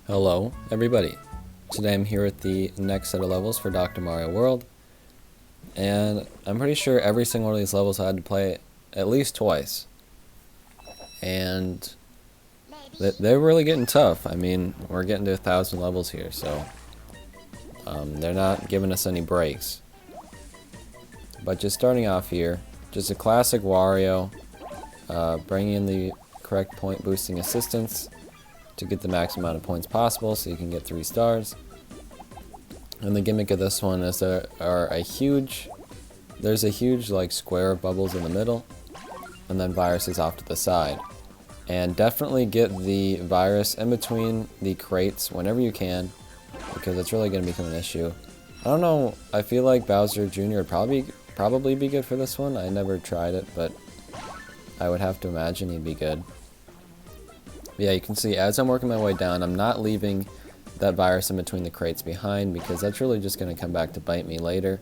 Hello, everybody. Today I'm here with the next set of levels for Dr. Mario World, and I'm pretty sure every single one of these levels I had to play at least twice, and they're really getting tough. I mean, we're getting to 1,000 levels here, so they're not giving us any breaks. But just starting off here, just a classic Wario, bringing in the correct point boosting assistance to get the max amount of points possible so you can get 3 stars. And the gimmick of this one is there's a huge like square of bubbles in the middle, and then viruses off to the side. And definitely get the virus in between the crates whenever you can, because it's really going to become an issue. I don't know, I feel like Bowser Jr. would probably be good for this one. I never tried it, but I would have to imagine he'd be good. Yeah, you can see as I'm working my way down, I'm not leaving that virus in between the crates behind, because that's really just going to come back to bite me later.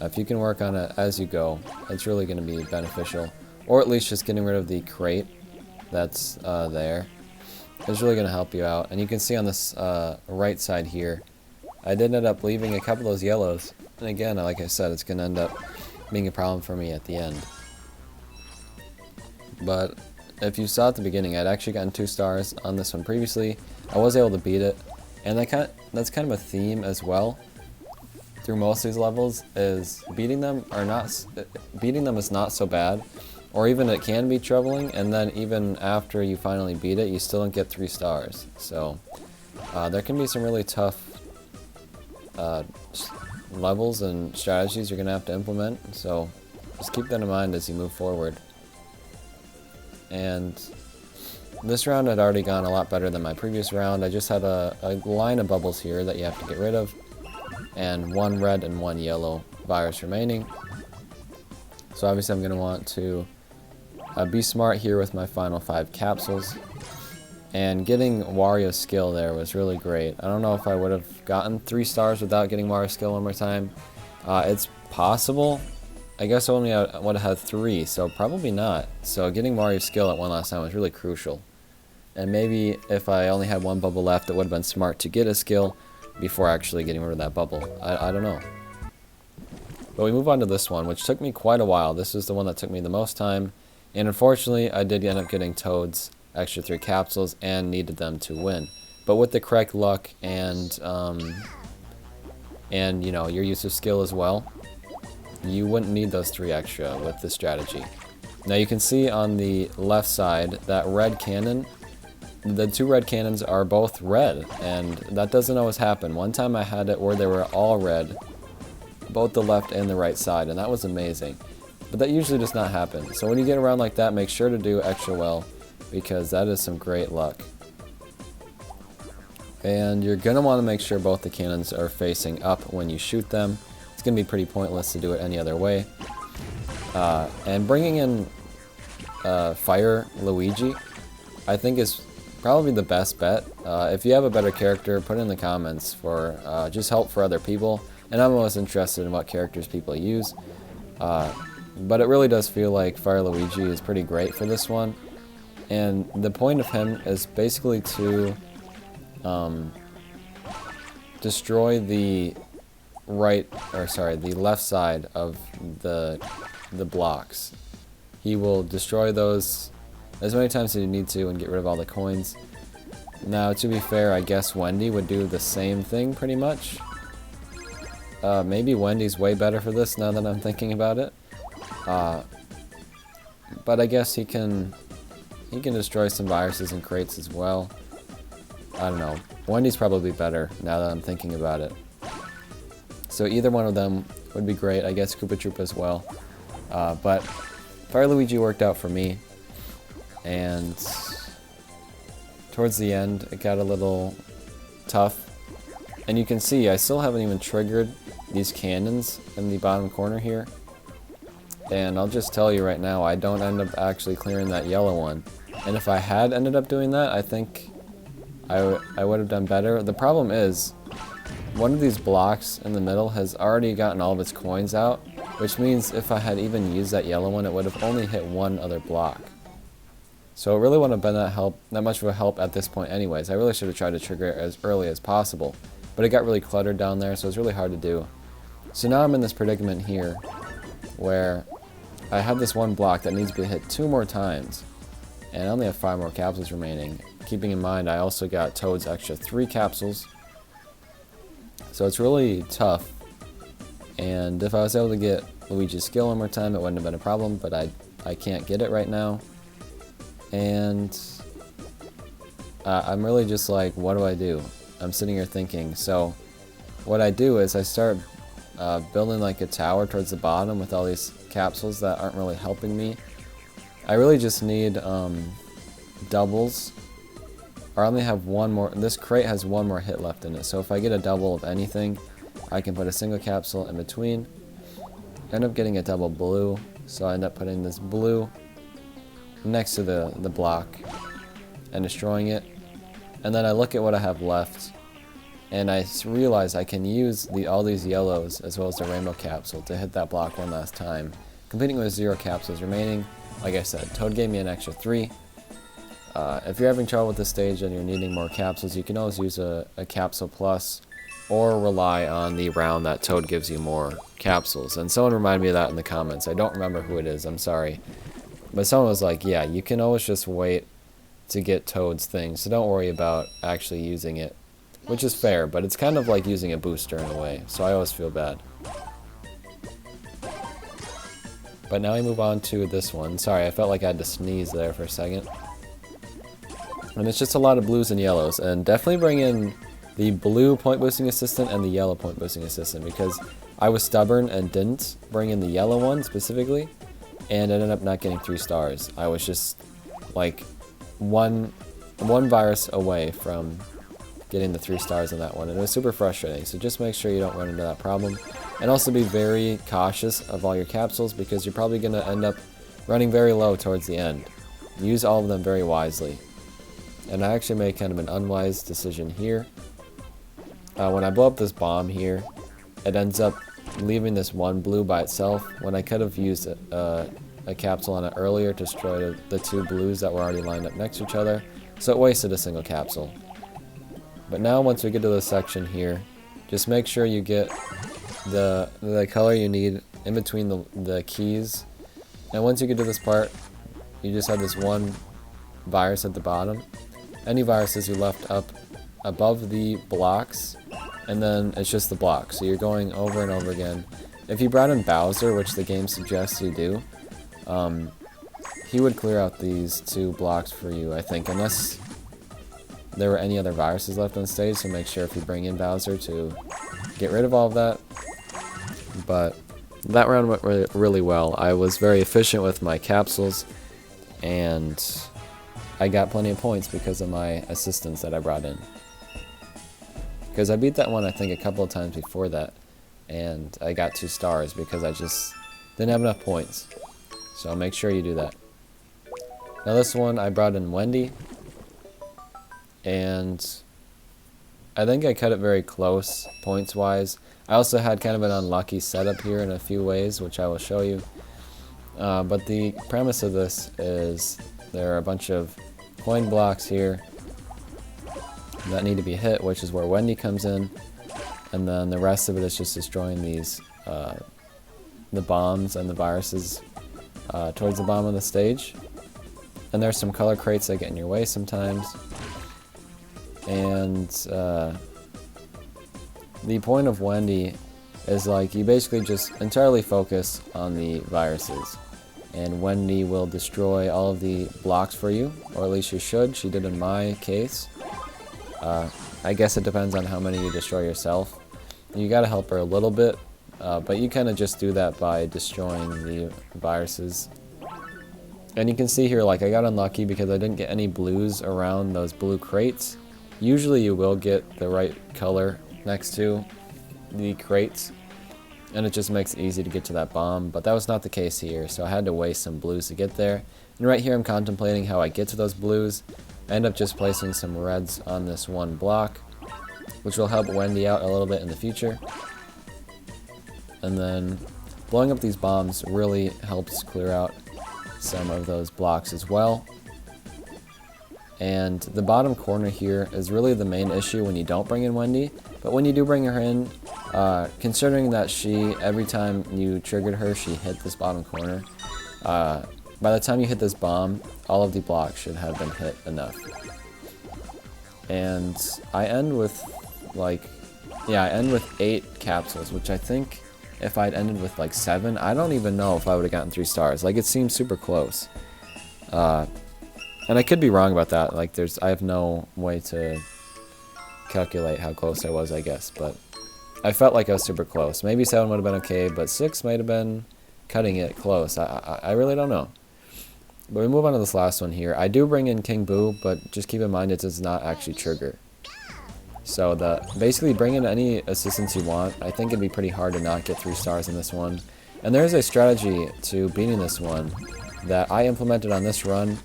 If you can work on it as you go, it's really going to be beneficial. Or at least just getting rid of the crate that's there is really going to help you out. And you can see on this right side here, I did end up leaving a couple of those yellows. And again, like I said, it's going to end up being a problem for me at the end. But if you saw at the beginning, I'd actually gotten 2 stars on this one previously. I was able to beat it, and that's kind of a theme as well through most of these levels, is beating them is not so bad, or even it can be troubling, and then even after you finally beat it, you still don't get 3 stars. So there can be some really tough levels and strategies you're gonna have to implement, so just keep that in mind as you move forward. And this round had already gone a lot better than my previous round. I just had a line of bubbles here that you have to get rid of, and 1 red and 1 yellow virus remaining. So obviously I'm going to want to be smart here with my final 5 capsules. And getting Wario's skill there was really great. I don't know if I would have gotten 3 stars without getting Wario's skill one more time. It's possible. I guess I only would have had 3, so probably not. So getting Mario's skill at one last time was really crucial. And maybe if I only had 1 bubble left, it would have been smart to get a skill before actually getting rid of that bubble. I don't know. But we move on to this one, which took me quite a while. This is the one that took me the most time. And unfortunately, I did end up getting Toad's extra 3 capsules and needed them to win. But with the correct luck and you know, your use of skill as well, you wouldn't need those 3 extra with this strategy. Now you can see on the left side that red cannon, the 2 red cannons are both red, and that doesn't always happen. One time I had it where they were all red, both the left and the right side, and that was amazing. But that usually does not happen. So when you get around like that, make sure to do extra well, because that is some great luck. And you're going to want to make sure both the cannons are facing up when you shoot them. It's going to be pretty pointless to do it any other way. And bringing in Fire Luigi, I think is probably the best bet. If you have a better character, put it in the comments for just help for other people. And I'm always interested in what characters people use. But it really does feel like Fire Luigi is pretty great for this one. And the point of him is basically to destroy the left side of the blocks. He will destroy those as many times as you need to and get rid of all the coins. Now, to be fair, I guess Wendy would do the same thing pretty much. Maybe Wendy's way better for this now that I'm thinking about it. But I guess he can destroy some viruses and crates as well. I don't know. Wendy's probably better now that I'm thinking about it. So either one of them would be great. I guess Koopa Troopa as well. But Fire Luigi worked out for me. And towards the end, it got a little tough. And you can see I still haven't even triggered these cannons in the bottom corner here. And I'll just tell you right now, I don't end up actually clearing that yellow one. And if I had ended up doing that, I think I would have done better. The problem is, one of these blocks in the middle has already gotten all of its coins out, which means if I had even used that yellow one, it would have only hit one other block. So it really wouldn't have been that much of a help at this point anyways. I really should have tried to trigger it as early as possible. But it got really cluttered down there, so it's really hard to do. So now I'm in this predicament here, where I have this one block that needs to be hit 2 more times. And I only have 5 more capsules remaining. Keeping in mind, I also got Toad's extra 3 capsules. So it's really tough. And if I was able to get Luigi's skill one more time, it wouldn't have been a problem, but I can't get it right now. And I'm really just like, what do I do? I'm sitting here thinking. So what I do is I start building like a tower towards the bottom with all these capsules that aren't really helping me. I really just need doubles. Or I only have one more. This crate has 1 more hit left in it. So if I get a double of anything, I can put a single capsule in between. End up getting a double blue. So I end up putting this blue next to the block and destroying it. And then I look at what I have left, and I realize I can use all these yellows as well as the rainbow capsule to hit that block one last time, completing with 0 capsules remaining. Like I said, Toad gave me an extra 3. If you're having trouble with this stage and you're needing more capsules, you can always use a capsule plus, or rely on the round that Toad gives you more capsules. And someone reminded me of that in the comments. I don't remember who it is, I'm sorry. But someone was like, yeah, you can always just wait to get Toad's thing, so don't worry about actually using it. Which is fair, but it's kind of like using a booster in a way, so I always feel bad. But now we move on to this one. Sorry, I felt like I had to sneeze there for a second. And it's just a lot of blues and yellows, and definitely bring in the blue point boosting assistant and the yellow point boosting assistant, because I was stubborn and didn't bring in the yellow one specifically, and I ended up not getting 3 stars. I was just like one virus away from getting the 3 stars on that one, and it was super frustrating. So just make sure you don't run into that problem, and also be very cautious of all your capsules, because you're probably going to end up running very low towards the end. Use all of them very wisely. And I actually made kind of an unwise decision here. When I blow up this bomb here, it ends up leaving this one blue by itself, when I could have used a capsule on it earlier to destroy the 2 blues that were already lined up next to each other, so it wasted a single capsule. But now once we get to this section here, just make sure you get the color you need in between the keys. And once you get to this part, you just have this one virus at the bottom. Any viruses you left up above the blocks, and then it's just the block. So you're going over and over again. If you brought in Bowser, which the game suggests you do, he would clear out these 2 blocks for you, I think, unless there were any other viruses left on stage, so make sure if you bring in Bowser to get rid of all of that. But that round went really well. I was very efficient with my capsules, and I got plenty of points because of my assistants that I brought in. Because I beat that one, I think, a couple of times before that, and I got 2 stars because I just didn't have enough points. So make sure you do that. Now this one, I brought in Wendy, and I think I cut it very close points-wise. I also had kind of an unlucky setup here in a few ways, which I will show you. But the premise of this is there are a bunch of coin blocks here that need to be hit, which is where Wendy comes in, and then the rest of it is just destroying these the bombs and the viruses towards the bottom of the stage. And there's some color crates that get in your way sometimes. And the point of Wendy is like you basically just entirely focus on the viruses, and Wendy will destroy all of the blocks for you, or at least she should. She did in my case. I guess it depends on how many you destroy yourself. You gotta help her a little bit, but you kind of just do that by destroying the viruses. And you can see here, like, I got unlucky because I didn't get any blues around those blue crates. Usually you will get the right color next to the crates, and it just makes it easy to get to that bomb, but that was not the case here, so I had to waste some blues to get there. And right here I'm contemplating how I get to those blues. I end up just placing some reds on this one block, which will help Wendy out a little bit in the future. And then blowing up these bombs really helps clear out some of those blocks as well. And the bottom corner here is really the main issue when you don't bring in Wendy. But when you do bring her in, considering that every time you triggered her, she hit this bottom corner, by the time you hit this bomb, all of the blocks should have been hit enough. And I end with, I end with 8 capsules, which I think if I'd ended with like 7, I don't even know if I would have gotten 3 stars. Like, it seems super close. And I could be wrong about that. Like, I have no way to calculate how close I was, I guess. But I felt like I was super close. Maybe 7 would have been okay, but 6 might have been cutting it close. I really don't know. But we move on to this last one here. I do bring in King Boo, but just keep in mind it does not actually trigger. So basically bring in any assistance you want. I think it'd be pretty hard to not get 3 stars in this one. And there's a strategy to beating this one that I implemented on this run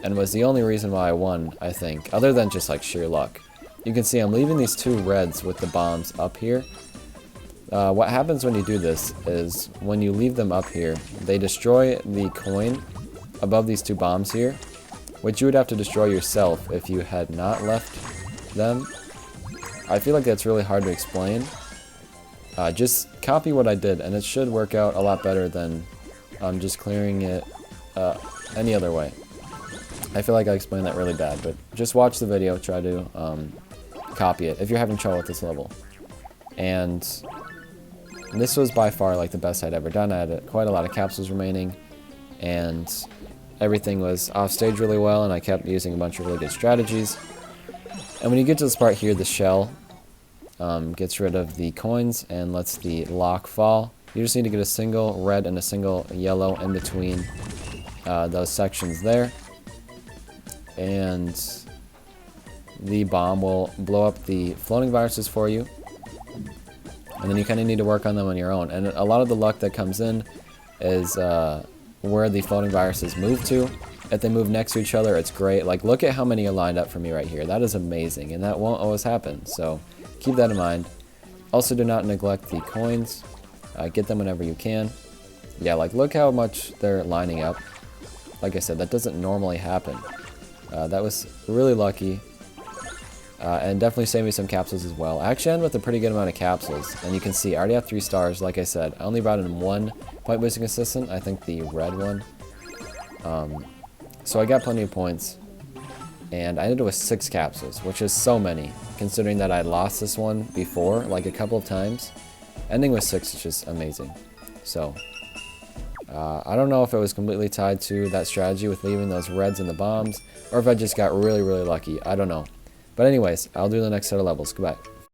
and was the only reason why I won, I think, other than just like sheer luck. You can see I'm leaving these 2 reds with the bombs up here. What happens when you do this is when you leave them up here, they destroy the coin above these 2 bombs here, which you would have to destroy yourself if you had not left them. I feel like that's really hard to explain. Just copy what I did and it should work out a lot better than just clearing it any other way. I feel like I explained that really bad, but just watch the video, try to copy it if you're having trouble with this level. And this was by far like the best I'd ever done. I had quite a lot of capsules remaining, and everything was off stage really well, and I kept using a bunch of really good strategies. And when you get to this part here, the shell gets rid of the coins and lets the lock fall. You just need to get a single red and a single yellow in between those sections there. And the bomb will blow up the floating viruses for you. And then you kind of need to work on them on your own. And a lot of the luck that comes in is where the floating viruses move to. If they move next to each other, it's great. Like, look at how many are lined up for me right here. That is amazing, and that won't always happen. So keep that in mind. Also, do not neglect the coins. Get them whenever you can. Yeah, like, look how much they're lining up. Like I said, that doesn't normally happen. That was really lucky. And definitely saved me some capsules as well. I actually ended with a pretty good amount of capsules. And you can see, I already have 3 stars. Like I said, I only brought in 1 point boosting assistant. I think the red one. So I got plenty of points. And I ended with 6 capsules, which is so many. Considering that I lost this one before, like a couple of times. Ending with 6 is just amazing. So, I don't know if it was completely tied to that strategy with leaving those reds and the bombs. Or if I just got really, really lucky. I don't know. But anyways, I'll do the next set of levels. Goodbye.